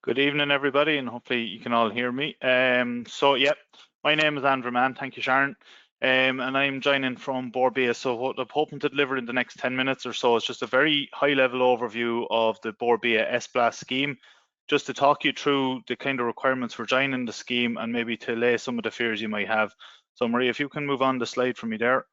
Good evening, everybody, and hopefully you can all hear me. My name is Andrew Mann. Thank you, Sharon. And I'm joining from Bord Bia. So what I'm hoping to deliver in the next 10 minutes or so is just a very high-level overview of the Bord Bia SBLAS scheme, just to talk you through the kind of requirements for joining the scheme and maybe to allay some of the fears you might have. So Maria, if you can move on the slide for me there.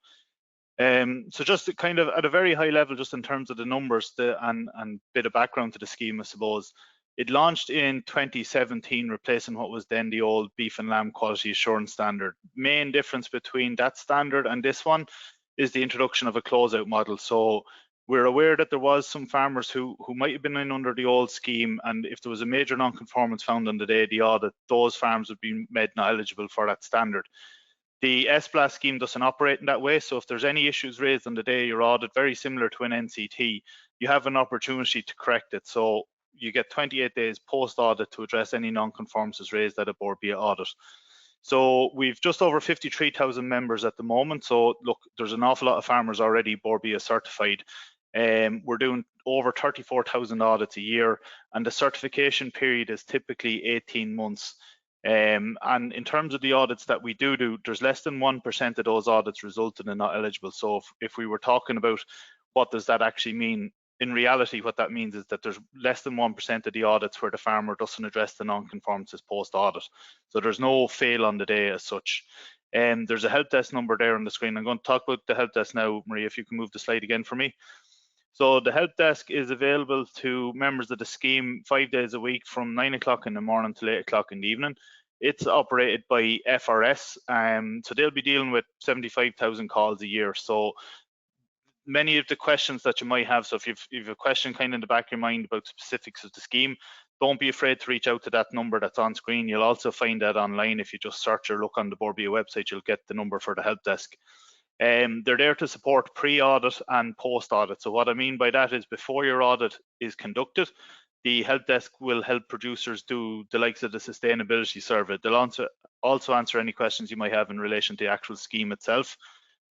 So just kind of at a very high level, just in terms of the numbers and bit of background to the scheme, I suppose. It launched in 2017, replacing what was then the old beef and lamb quality assurance standard. Main difference between that standard and this one is the introduction of a closeout model. So we're aware that there was some farmers who might have been in under the old scheme, and if there was a major non-conformance found on the day of the audit, those farms would be made not eligible for that standard. The SBLAS scheme doesn't operate in that way, so if there's any issues raised on the day of your audit, very similar to an NCT, you have an opportunity to correct it. So you get 28 days post-audit to address any non-conformances raised at a Bord Bia audit. So we've just over 53,000 members at the moment. So look, there's an awful lot of farmers already Bord Bia certified. We're doing over 34,000 audits a year, and the certification period is typically 18 months. And in terms of the audits that we do, there's less than 1% of those audits resulted in not eligible. So if we were talking about what does that actually mean, in reality, what that means is that there's less than 1% of the audits where the farmer doesn't address the non-conformances post-audit. So there's no fail on the day as such. There's a help desk number there on the screen. I'm going to talk about the help desk now. Maria, if you can move the slide again for me. So the help desk is available to members of the scheme 5 days a week from 9 o'clock in the morning till 8 o'clock in the evening. It's operated by FRS, so they'll be dealing with 75,000 calls a year. So many of the questions that you might have, so if you've a question kind of in the back of your mind about specifics of the scheme, don't be afraid to reach out to that number that's on screen. You'll also find that online. If you just search or look on the Bord Bia website, you'll get the number for the help desk. They're there to support pre-audit and post-audit. So what I mean by that is before your audit is conducted, the help desk will help producers do the likes of the sustainability survey. They'll also answer any questions you might have in relation to the actual scheme itself.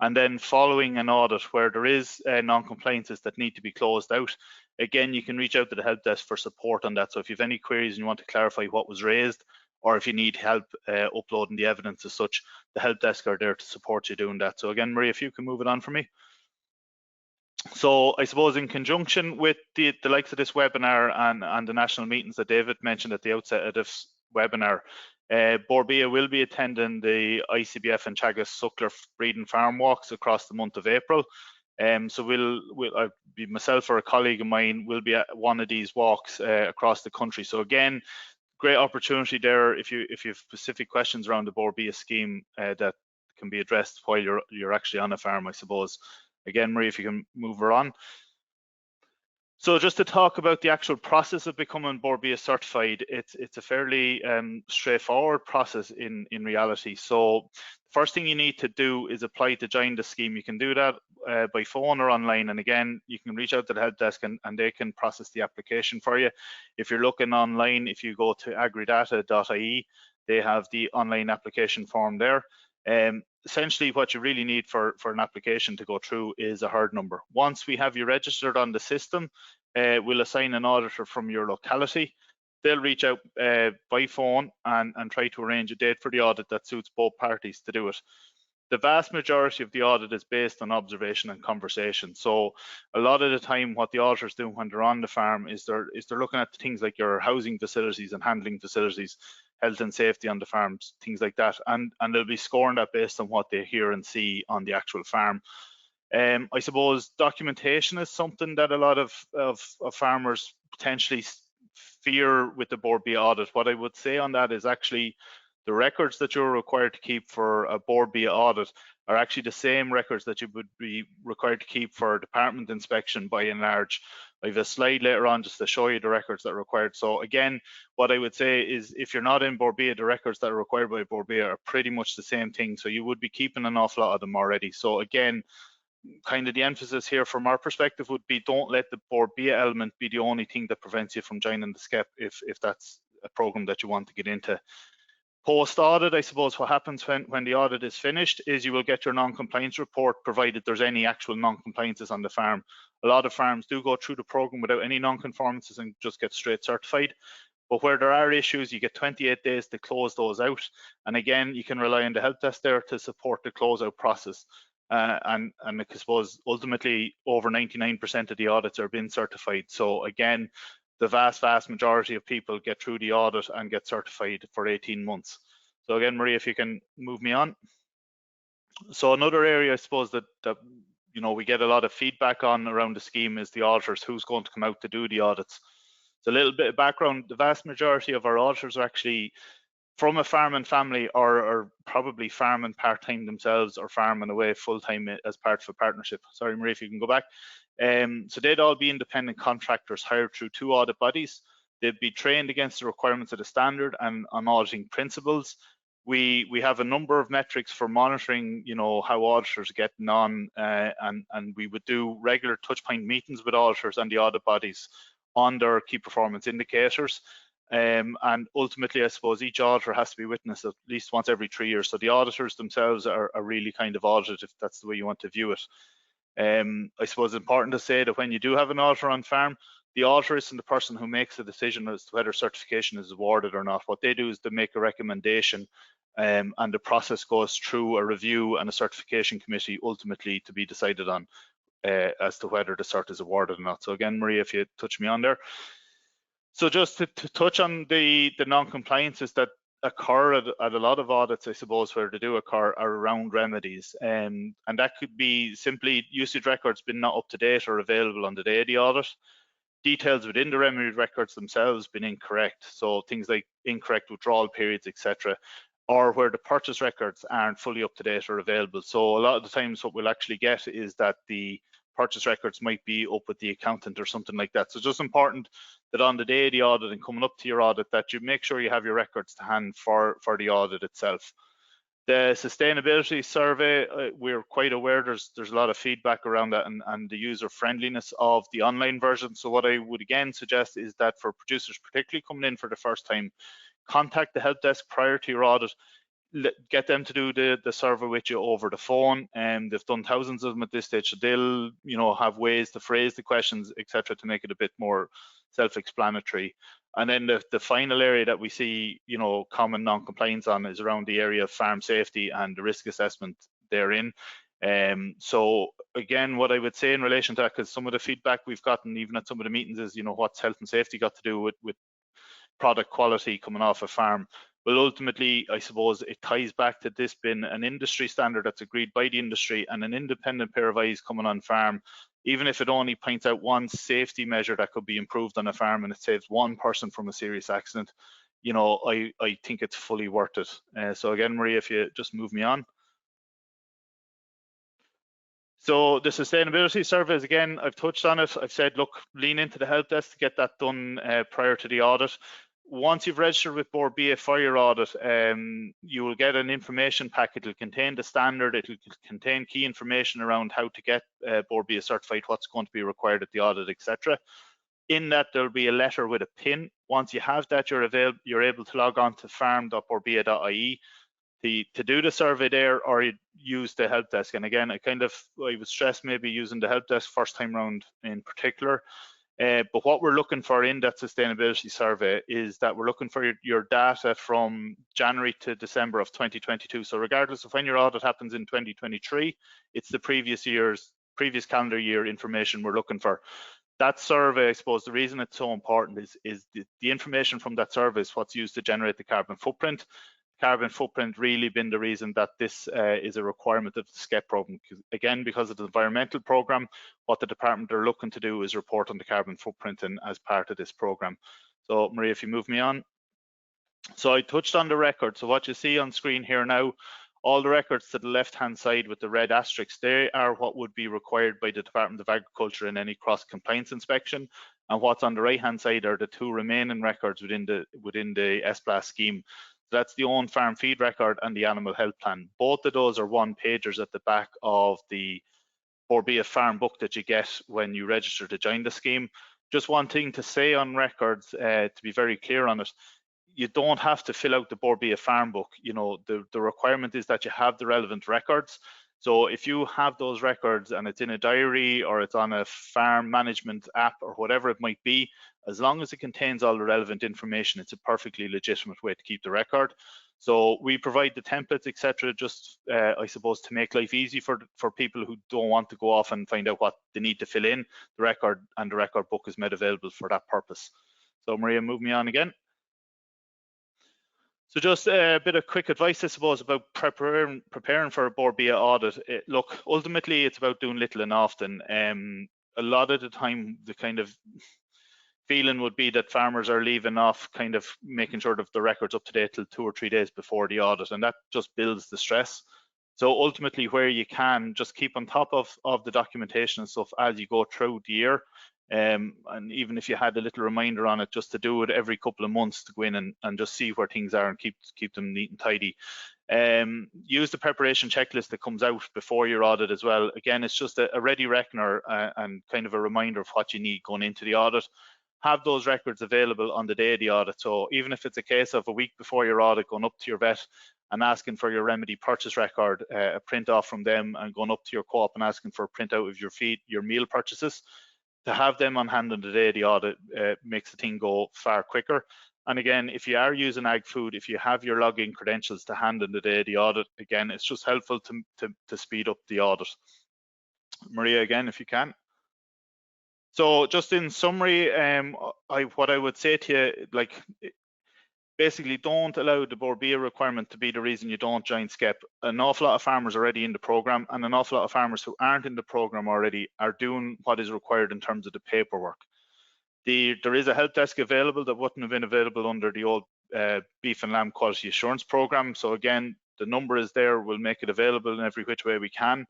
And then following an audit where there is non-compliances that need to be closed out, again, you can reach out to the help desk for support on that. So if you have any queries and you want to clarify what was raised, or if you need help uploading the evidence as such, the help desk are there to support you doing that. So again, Maria, if you can move it on for me. So I suppose in conjunction with the likes of this webinar and the national meetings that David mentioned at the outset of this webinar, Bord Bia will be attending the ICBF and Teagasc Suckler breeding farm walks across the month of April. So I'll be myself or a colleague of mine will be at one of these walks across the country. So again, great opportunity there if you have specific questions around the Bord Bia scheme that can be addressed while you're actually on a farm, I suppose. Again, Marie, if you can move her on. So just to talk about the actual process of becoming Bord Bia certified, it's a fairly straightforward process in reality. So the first thing you need to do is apply to join the scheme. You can do that by phone or online, and again, you can reach out to the help desk and they can process the application for you. If you're looking online, if you go to agridata.ie, they have the online application form there. Essentially what you really need for an application to go through is a herd number. Once we have you registered on the system, we'll assign an auditor from your locality. They'll reach out by phone and try to arrange a date for the audit that suits both parties to do it. The vast majority of the audit is based on observation and conversation. So a lot of the time what the auditors do when they're on the farm is they're looking at things like your housing facilities and handling facilities, health and safety on the farms, things like that, and they'll be scoring that based on what they hear and see on the actual farm. I suppose documentation is something that a lot of farmers potentially fear with the Bord Bia audit. What I would say on that is actually the records that you're required to keep for a Bord Bia audit are actually the same records that you would be required to keep for a department inspection by and large. I have a slide later on just to show you the records that are required. So again, what I would say is if you're not in Bord Bia, the records that are required by Bord Bia are pretty much the same thing. So you would be keeping an awful lot of them already. So again, kind of the emphasis here from our perspective would be don't let the Bord Bia element be the only thing that prevents you from joining the SCEP if that's a program that you want to get into. Post-audit, I suppose what happens when the audit is finished is you will get your non-compliance report provided there's any actual non-compliances on the farm. A lot of farms do go through the program without any non-conformances and just get straight certified. But where there are issues, you get 28 days to close those out. And again, you can rely on the help desk there to support the closeout process. And I suppose ultimately over 99% of the audits are being certified. So again, the vast majority of people get through the audit and get certified for 18 months. So again, Maria, if you can move me on. So another area I suppose that you know we get a lot of feedback on around the scheme is the auditors, who's going to come out to do the audits. So a little bit of background, the vast majority of our auditors are actually from a farming family or probably farming part-time themselves or farming away full-time as part of a partnership. Sorry, Marie, if you can go back. So they'd all be independent contractors hired through 2 audit bodies. They'd be trained against the requirements of the standard and on auditing principles. We have a number of metrics for monitoring, you know, how auditors are getting on, and we would do regular touchpoint meetings with auditors and the audit bodies on their key performance indicators. And ultimately, I suppose each auditor has to be witnessed at least once every 3 years. So the auditors themselves are really kind of audited, if that's the way you want to view it. I suppose it's important to say that when you do have an auditor on farm, the auditor isn't the person who makes the decision as to whether certification is awarded or not. What they do is to make a recommendation, and the process goes through a review and a certification committee ultimately to be decided on as to whether the cert is awarded or not. So again, Maria, if you touch me on there. So just to touch on the non-compliances that occur at a lot of audits, I suppose, where they do occur are around remedies. And that could be simply usage records being not up to date or available on the day of the audit. Details within the remedy records themselves been incorrect. So things like incorrect withdrawal periods, etc., or where the purchase records aren't fully up to date or available. So a lot of the times what we'll actually get is that the purchase records might be up with the accountant or something like that. So just important that on the day of the audit and coming up to your audit that you make sure you have your records to hand for the audit itself. The sustainability survey, we're quite aware there's a lot of feedback around that and the user friendliness of the online version. So what I would again suggest is that for producers particularly coming in for the first time, contact the help desk prior to your audit, get them to do the survey with you over the phone, and they've done thousands of them at this stage, so they'll, you know, have ways to phrase the questions, etc., to make it a bit more self-explanatory. And then the final area that we see, you know, common non-compliance on is around the area of farm safety and the risk assessment therein. So again, what I would say in relation to that, because some of the feedback we've gotten even at some of the meetings is, you know, what's health and safety got to do with product quality coming off a farm? Well, ultimately, I suppose it ties back to this being an industry standard that's agreed by the industry and an independent pair of eyes coming on farm. Even if it only points out one safety measure that could be improved on a farm and it saves one person from a serious accident, you know, I think it's fully worth it. So again, Maria, if you just move me on. So the sustainability surveys, again, I've touched on it. I've said, look, lean into the help desk to get that done prior to the audit. Once you've registered with Bord Bia for your audit, you will get an information pack. It'll contain the standard, it'll contain key information around how to get Bord Bia certified, what's going to be required at the audit, etc. In that, there'll be a letter with a pin. Once you have that, you're able to log on to farm.bordbia.ie to do the survey there, or you use the help desk. And again, I would stress maybe using the help desk first time round in particular. But what we're looking for in that sustainability survey is that we're looking for your data from January to December of 2022. So regardless of when your audit happens in 2023, it's the previous calendar year information we're looking for. That survey, I suppose the reason it's so important is the information from that survey is what's used to generate the carbon footprint. Carbon footprint really been the reason that this is a requirement of the SCEP program. Again, because of the environmental program, what the department are looking to do is report on the carbon footprint and as part of this program. So Maria, if you move me on. So I touched on the record. So what you see on screen here now, all the records to the left-hand side with the red asterisks, they are what would be required by the Department of Agriculture in any cross-compliance inspection. And what's on the right-hand side are the 2 remaining records within the SBLAS scheme. So that's the own farm feed record and the animal health plan. Both of those are 1-pagers at the back of the Bord Bia farm book that you get when you register to join the scheme. Just one thing to say on records, to be very clear on it, you don't have to fill out the Bord Bia farm book. You know, the requirement is that you have the relevant records. So if you have those records and it's in a diary or it's on a farm management app or whatever it might be, as long as it contains all the relevant information, it's a perfectly legitimate way to keep the record. So we provide the templates, etc., just I suppose to make life easy for people who don't want to go off and find out what they need to fill in. The record and the record book is made available for that purpose. So Maria, move me on again. So just a bit of quick advice, I suppose, about preparing for a Bord Bia audit. Look, ultimately, it's about doing little and often. A lot of the time, the kind of feeling would be that farmers are leaving off kind of making sure that the record's up to date till 2 or 3 days before the audit, and that just builds the stress. So ultimately, where you can, just keep on top of the documentation and stuff as you go through the year. And even if you had a little reminder on it, just to do it every couple of months to go in and just see where things are and keep them neat and tidy. Use the preparation checklist that comes out before your audit as well. Again, it's just a ready reckoner and kind of a reminder of what you need going into the audit. Have those records available on the day of the audit. So even if it's a case of a week before your audit, going up to your vet and asking for your remedy purchase record, a print off from them, and going up to your co-op and asking for a printout of your meal purchases, to have them on hand on the day of the audit makes the thing go far quicker. And again, if you are using ag food, if you have your login credentials to hand on the day of the audit, again, it's just helpful to speed up the audit. Maria, again, if you can. So just in summary, what I would say to you, like, basically don't allow the Bord Bia requirement to be the reason you don't join SCEP. An awful lot of farmers are already in the program, and an awful lot of farmers who aren't in the program already are doing what is required in terms of the paperwork. There is a help desk available that wouldn't have been available under the old beef and lamb quality assurance program. So again, the number is there. We'll make it available in every which way we can.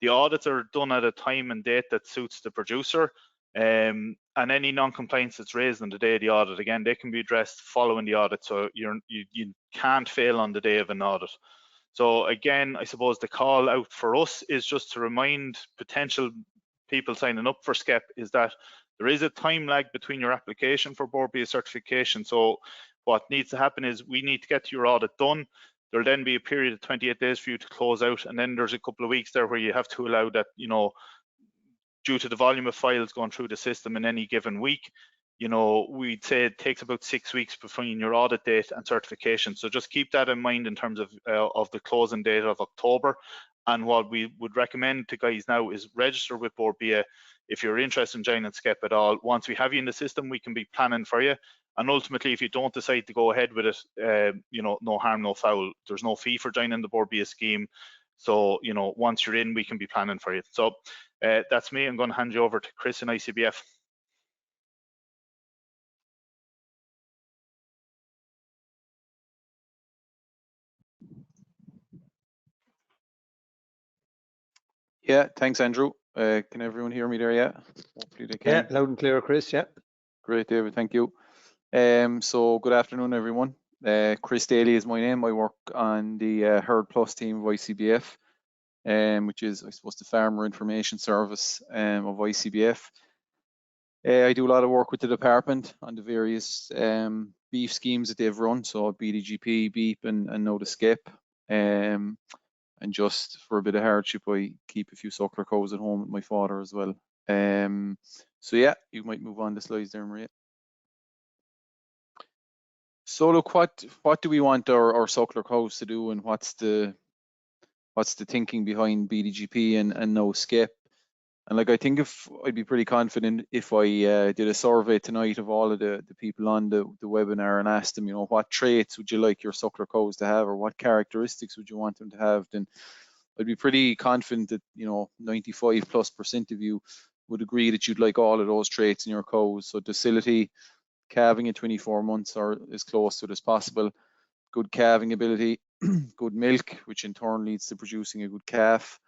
The audits are done at a time and date that suits the producer. And any non-compliance that's raised on the day of the audit, again, they can be addressed following the audit. So you can't fail on the day of an audit. So again, I suppose the call out for us is just to remind potential people signing up for SCEP is that there is a time lag between your application for Bord Bia certification. So what needs to happen is we need to get your audit done. There'll then be a period of 28 days for you to close out, and then there's a couple of weeks there where you have to allow that, due to the volume of files going through the system in any given week, we'd say it takes about 6 weeks between your audit date and certification. So just keep that in mind in terms of the closing date of October. And what we would recommend to guys now is register with Bord Bia if you're interested in joining SCEP at all. Once we have you in the system, we can be planning for you. And ultimately, if you don't decide to go ahead with it, no harm, no foul. There's no fee for joining the Bord Bia scheme. So, once you're in, we can be planning for you. So that's me. I'm going to hand you over to Chris in ICBF. Yeah, thanks, Andrew. Can everyone hear me there? Yeah, hopefully they can. Yeah, loud and clear, Chris. Yeah. Great, David. Thank you. So good afternoon, everyone. Chris Daly is my name. I work on the Herd Plus team of ICBF, which is, I suppose, the Farmer Information Service of ICBF. I do a lot of work with the department on the various beef schemes that they've run, so BDGP, BEEP, and now the SCEP. And just for a bit of hardship, I keep a few suckler cows at home with my father as well. So yeah, you might move on the slides there, Maria. So look, what do we want our suckler cows to do, and what's the thinking behind BDGP and now SCEP? And like, I think if I'd be pretty confident if I did a survey tonight of all of the people on the webinar and asked them, what traits would you like your suckler cows to have, or what characteristics would you want them to have, then I'd be pretty confident that 95+% of you would agree that you'd like all of those traits in your cows. So docility, calving at 24 months or as close to it as possible, good calving ability, good milk, which in turn leads to producing a good calf,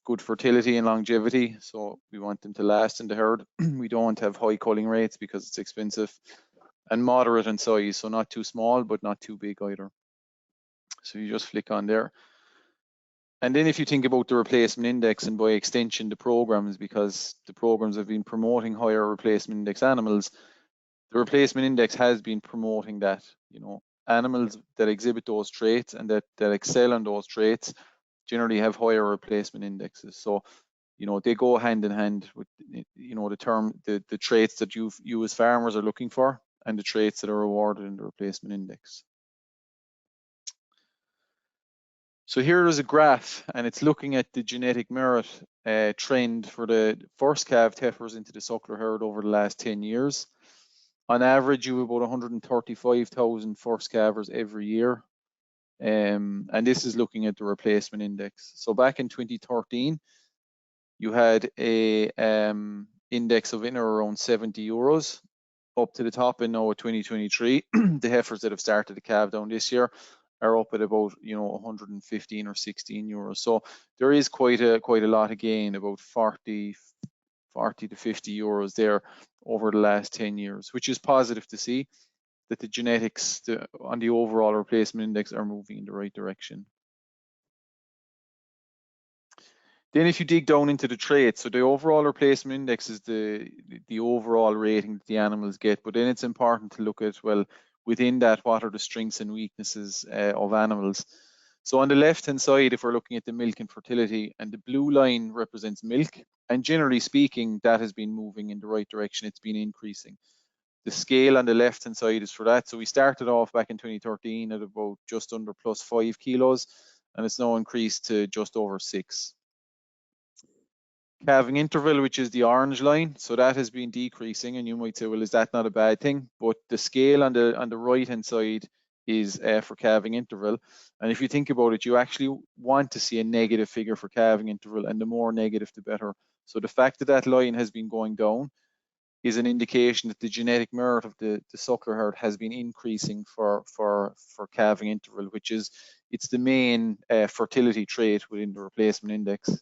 good fertility and longevity, so we want them to last in the herd. We don't want to have high culling rates because it's expensive, and moderate in size, so not too small but not too big either. So you just flick on there, and then if you think about the replacement index, and by extension the programs, because the programs have been promoting higher replacement index animals, the replacement index has been promoting that animals that exhibit those traits and that excel on those traits generally have higher replacement indexes. So, you know, they go hand in hand with, you know, the traits that you as farmers are looking for and the traits that are rewarded in the replacement index. So here is a graph, and it's looking at the genetic merit trend for the first calved heifers into the suckler herd over the last 10 years. On average, you have about 135,000 first calvers every year. And this is looking at the replacement index. So back in 2013, you had a index of in or around 70 euros up to the top. And now at 2023, the heifers that have started to calve down this year are up at about, you know, 115 or 16 euros. So there is quite a lot of gain, about 40 to 50 euros there over the last 10 years, which is positive to see that the genetics on the overall replacement index are moving in the right direction. Then if you dig down into the traits, so the overall replacement index is the overall rating that the animals get, but then it's important to look at, well, within that, what are the strengths and weaknesses of animals. So on the left-hand side, if we're looking at the milk and fertility, and the blue line represents milk, and generally speaking, that has been moving in the right direction. It's been increasing. The scale on the left-hand side is for that. So we started off back in 2013 at about just under plus 5 kilos, and it's now increased to just over 6. Calving interval, which is the orange line, so that has been decreasing, and you might say, well, is that not a bad thing? But the scale on the right-hand side is for calving interval, and if you think about it, you actually want to see a negative figure for calving interval, and the more negative, the better. So the fact that that line has been going down is an indication that the genetic merit of the suckler herd has been increasing for calving interval, which is, it's the main fertility trait within the replacement index.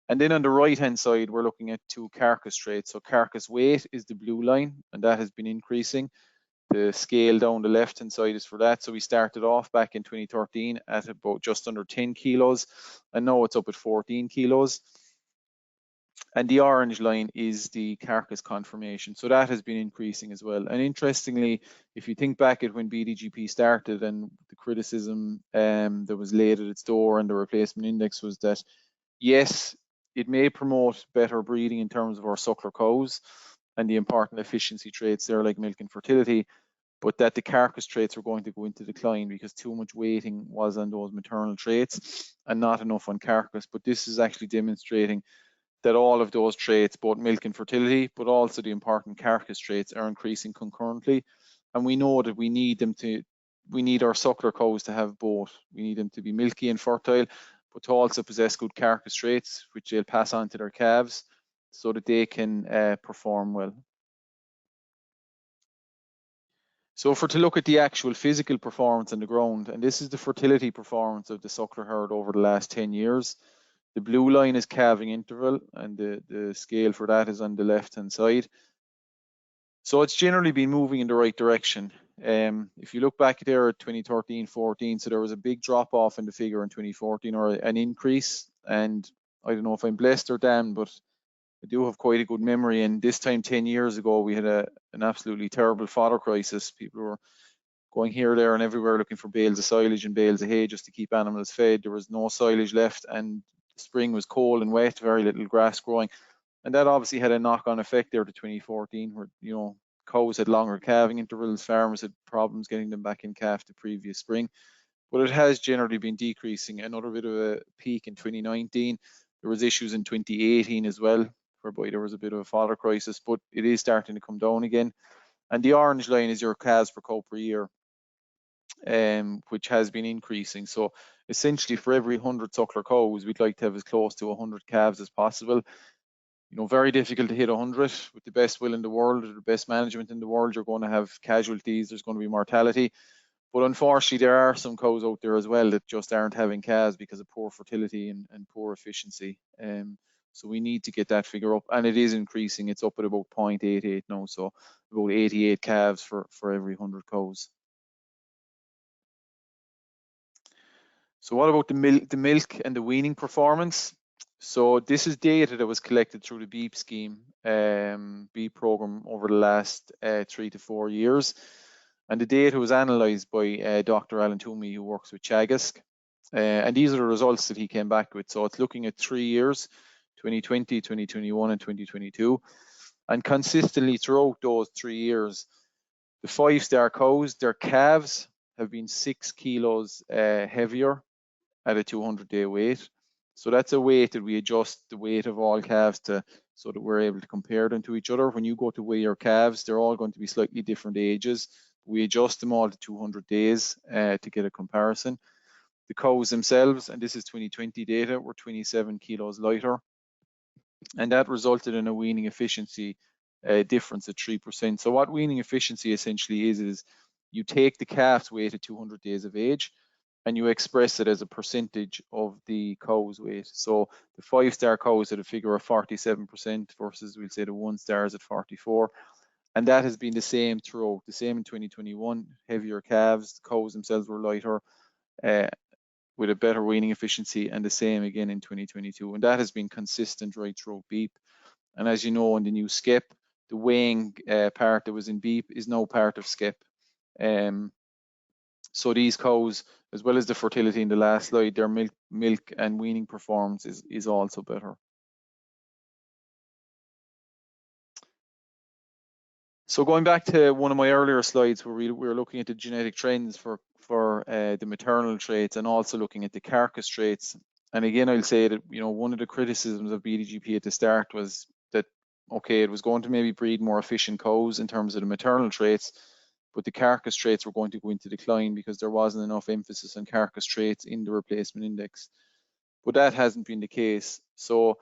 And then on the right-hand side, we're looking at 2 carcass traits. So carcass weight is the blue line, and that has been increasing. The scale down the left-hand side is for that. So we started off back in 2013 at about just under 10 kilos, and now it's up at 14 kilos. And the orange line is the carcass conformation. So that has been increasing as well. And interestingly, if you think back at when BDGP started and the criticism that was laid at its door and the replacement index was that, yes, it may promote better breeding in terms of our suckler cows and the important efficiency traits there like milk and fertility, but that the carcass traits were going to go into decline because too much weighting was on those maternal traits and not enough on carcass. But this is actually demonstrating that all of those traits, both milk and fertility, but also the important carcass traits, are increasing concurrently. And we know that we need our suckler cows to have both. We need them to be milky and fertile, but to also possess good carcass traits, which they'll pass on to their calves so that they can perform well. So if we're to look at the actual physical performance on the ground, and this is the fertility performance of the suckler herd over the last 10 years, the blue line is calving interval, and the scale for that is on the left-hand side. So it's generally been moving in the right direction. If you look back there at 2013-14, so there was a big drop off in the figure in 2014, or an increase. And I don't know if I'm blessed or damned, but I do have quite a good memory. And this time 10 years ago, we had an absolutely terrible fodder crisis. People were going here, there, and everywhere looking for bales of silage and bales of hay just to keep animals fed. There was no silage left, and the spring was cold and wet, very little grass growing. And that obviously had a knock-on effect there to 2014, where, you know, cows had longer calving intervals, farmers had problems getting them back in calf the previous spring. But it has generally been decreasing. Another bit of a peak in 2019. There was issues in 2018 as well, whereby there was a bit of a fodder crisis, but it is starting to come down again. And the orange line is your calves per cow per year, which has been increasing. So essentially for every 100 suckler cows, we'd like to have as close to 100 calves as possible. You know, very difficult to hit 100 with the best will in the world or the best management in the world. You're going to have casualties, there's going to be mortality. But unfortunately, there are some cows out there as well that just aren't having calves because of poor fertility and poor efficiency. So we need to get that figure up, and it is increasing. It's up at about 0.88 now, so about 88 calves for every 100 cows. So what about the milk and the weaning performance? So this is data that was collected through the BEEP scheme, BEEP program over the last 3 to 4 years. And the data was analysed by Dr. Alan Toomey, who works with Chagask. And these are the results that he came back with. So it's looking at 3 years, 2020, 2021, and 2022. And consistently throughout those 3 years, the 5-star cows, their calves have been 6 kilos heavier at a 200-day weight. So that's a weight that we adjust the weight of all calves to, so that we're able to compare them to each other. When you go to weigh your calves, they're all going to be slightly different ages. We adjust them all to 200 days to get a comparison. The cows themselves, and this is 2020 data, were 27 kilos lighter. And that resulted in a weaning efficiency difference of 3%. So what weaning efficiency essentially is you take the calf's weight at 200 days of age and you express it as a percentage of the cow's weight. So the 5-star cows had a figure of 47% versus, we'll say, the 1-stars at 44. And that has been the same throughout, the same in 2021, heavier calves, the cows themselves were lighter with a better weaning efficiency, and the same again in 2022. And that has been consistent right through beep. And as you know, in the new SCEP, the weighing part that was in beep is now part of SCEP. So these cows, as well as the fertility in the last slide, their milk and weaning performance is also better. So going back to one of my earlier slides where we were looking at the genetic trends for the maternal traits and also looking at the carcass traits. And again, I'll say that, you know, one of the criticisms of BDGP at the start was that, okay, it was going to maybe breed more efficient cows in terms of the maternal traits, but the carcass traits were going to go into decline because there wasn't enough emphasis on carcass traits in the replacement index. But that hasn't been the case. So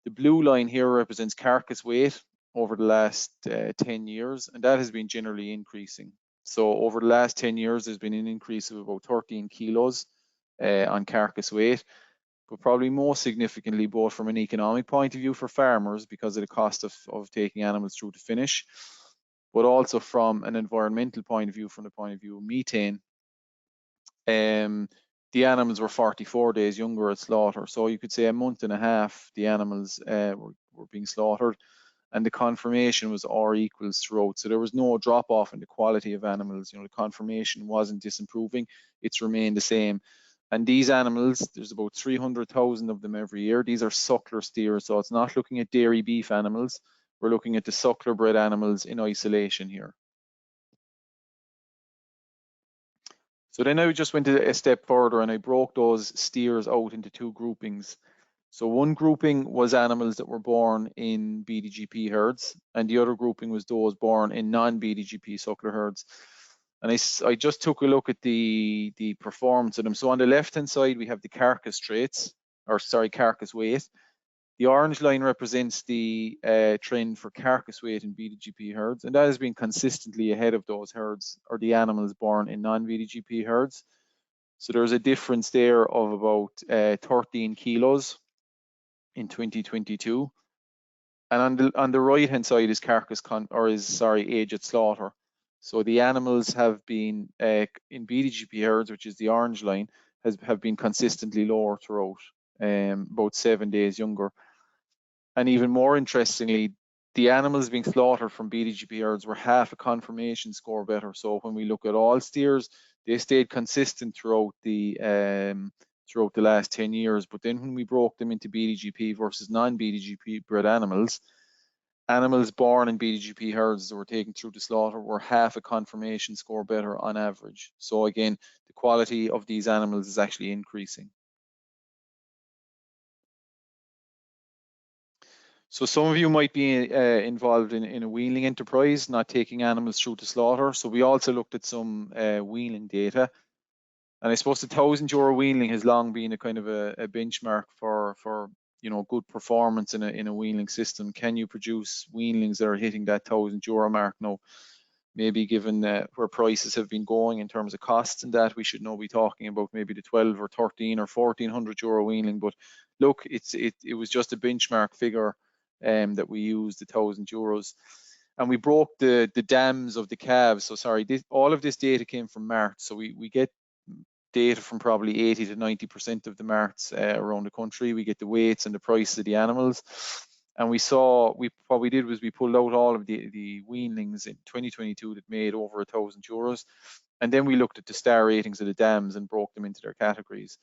the blue line here represents carcass weight over the last 10 years, and that has been generally increasing. So over the last 10 years, there's been an increase of about 13 kilos on carcass weight, but probably most significantly, both from an economic point of view for farmers because of the cost of taking animals through to finish, but also from an environmental point of view, from the point of view of methane. The animals were 44 days younger at slaughter. So you could say a month and a half, the animals were being slaughtered, and the conformation was R equals throughout. So there was no drop off in the quality of animals. You know, the conformation wasn't disimproving, it's remained the same. And these animals, there's about 300,000 of them every year. These are suckler steers. So it's not looking at dairy beef animals. We're looking at the suckler bred animals in isolation here. So then I just went a step further and I broke those steers out into 2 groupings. So one grouping was animals that were born in BDGP herds, and the other grouping was those born in non-BDGP suckler herds. And I just took a look at the performance of them. So on the left-hand side, we have the carcass traits, or sorry, carcass weight. The orange line represents the trend for carcass weight in BDGP herds, and that has been consistently ahead of those herds, or the animals born in non-BDGP herds. So there's a difference there of about 13 kilos in 2022. And on the right hand side is age at slaughter. So the animals have been in BDGP herds, which is the orange line, have been consistently lower throughout, about 7 days younger. And even more interestingly, the animals being slaughtered from BDGP herds were half a conformation score better. So when we look at all steers, they stayed consistent throughout the last 10 years. But then when we broke them into BDGP versus non-BDGP bred animals born in BDGP herds that were taken through the slaughter were half a conformation score better on average. So again, the quality of these animals is actually increasing. So some of you might be involved in a weaning enterprise, not taking animals through to slaughter. So we also looked at some weaning data. And I suppose the €1,000 weaning has long been a kind of a benchmark for you know, good performance in a weaning system. Can you produce weanlings that are hitting that €1,000 mark now? Maybe given where prices have been going in terms of costs and that, we should now be talking about maybe the 12 or 13 or €1,400 weaning. But look, it was just a benchmark figure that we used, the €1,000. And we broke the dams of the calves. So sorry, all of this data came from marts. So we get data from probably 80 to 90% of the marts around the country. We get the weights and the prices of the animals. And what we did was we pulled out all of the weanlings in 2022 that made over €1,000. And then we looked at the star ratings of the dams and broke them into their categories.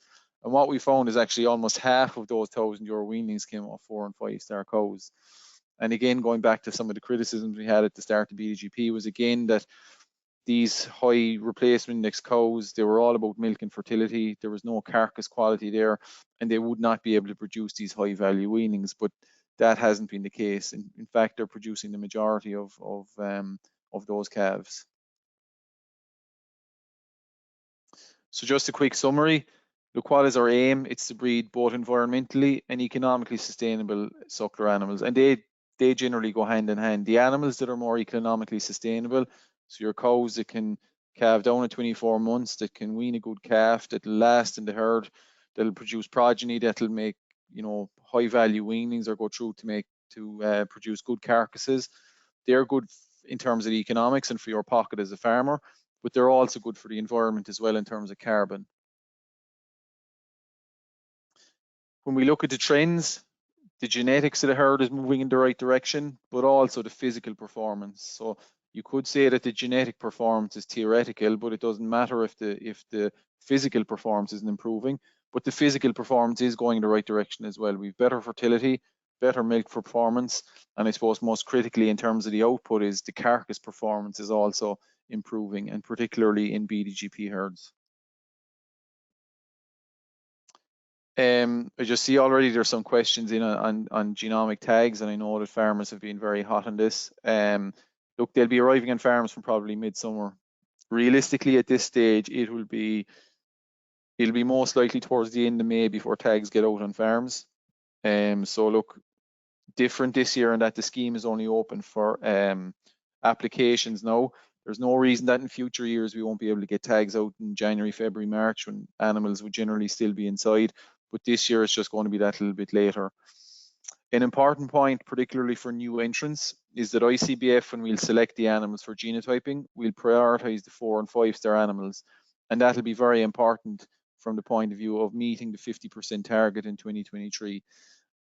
And what we found is actually almost half of those €1,000 weanlings came off 4- and 5-star cows. And again, going back to some of the criticisms we had at the start of BDGP was again that these high replacement index cows, they were all about milk and fertility. There was no carcass quality there, and they would not be able to produce these high value weanlings. But that hasn't been the case. In fact, they're producing the majority of those calves. So just a quick summary. Look, what is our aim? It's to breed both environmentally and economically sustainable suckler animals, and they generally go hand in hand. The animals that are more economically sustainable, so your cows that can calve down at 24 months, that can wean a good calf, that'll last in the herd, that'll produce progeny, that'll make, you know, high value weanlings or go through to produce good carcasses. They're good in terms of the economics and for your pocket as a farmer, but they're also good for the environment as well in terms of carbon. When we look at the trends, the genetics of the herd is moving in the right direction, but also the physical performance. So you could say that the genetic performance is theoretical, but it doesn't matter if the physical performance isn't improving, but the physical performance is going in the right direction as well. We've better fertility, better milk performance, and I suppose most critically in terms of the output is the carcass performance is also improving, and particularly in BDGP herds. I just see already there's some questions in on genomic tags, and I know that farmers have been very hot on this. Look, they'll be arriving on farms from probably midsummer. Realistically, at this stage, it'll be most likely towards the end of May before tags get out on farms. So look, different this year in that the scheme is only open for applications now. There's no reason that in future years we won't be able to get tags out in January, February, March when animals would generally still be inside. But this year it's just going to be that little bit later. An important point, particularly for new entrants, is that ICBF, when we'll select the animals for genotyping, we'll prioritise the 4- and 5-star animals. And that'll be very important from the point of view of meeting the 50% target in 2023.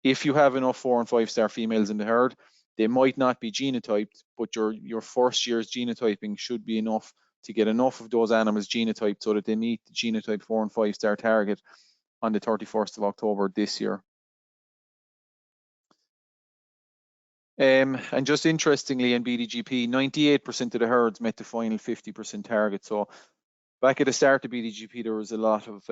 If you have enough 4- and 5-star females in the herd, they might not be genotyped, but your first year's genotyping should be enough to get enough of those animals genotyped so that they meet the genotype 4- and 5-star target on the 31st of October this year. And just interestingly, in BDGP, 98% of the herds met the final 50% target. So back at the start of BDGP, there was a lot of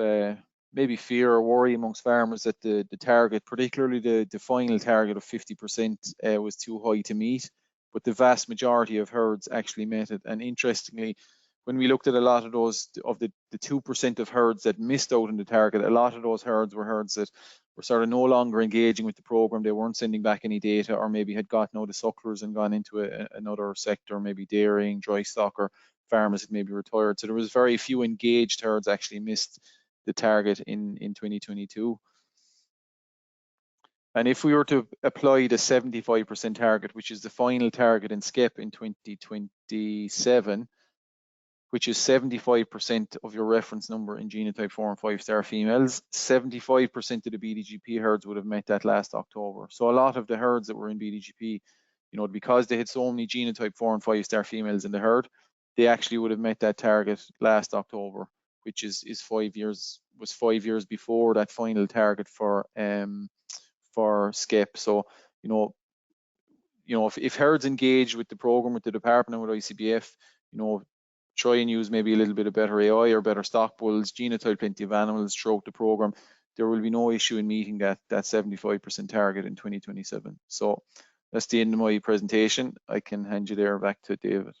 maybe fear or worry amongst farmers that the target, particularly the final target of 50%, was too high to meet. But the vast majority of herds actually met it. And interestingly, when we looked at a lot of those, of the 2% of herds that missed out on the target, a lot of those herds were herds that were sort of no longer engaging with the program. They weren't sending back any data, or maybe had gotten out of sucklers and gone into another sector, maybe dairying, dry stock, or farmers had maybe retired. So there was very few engaged herds actually missed the target in 2022. And if we were to apply the 75% target, which is the final target in SCEP in 2027, which is 75% of your reference number in genotype 4- and 5-star females, 75% of the BDGP herds would have met that last October. So a lot of the herds that were in BDGP, you know, because they had so many genotype 4- and 5-star females in the herd, they actually would have met that target last October, which was 5 years before that final target for SCEP. So you know if herds engage with the program, with the department, with ICBF, you know, try and use maybe a little bit of better AI or better stock bulls, genotype plenty of animals throughout the program, there will be no issue in meeting that 75% target in 2027. So that's the end of my presentation. I can hand you there back to David.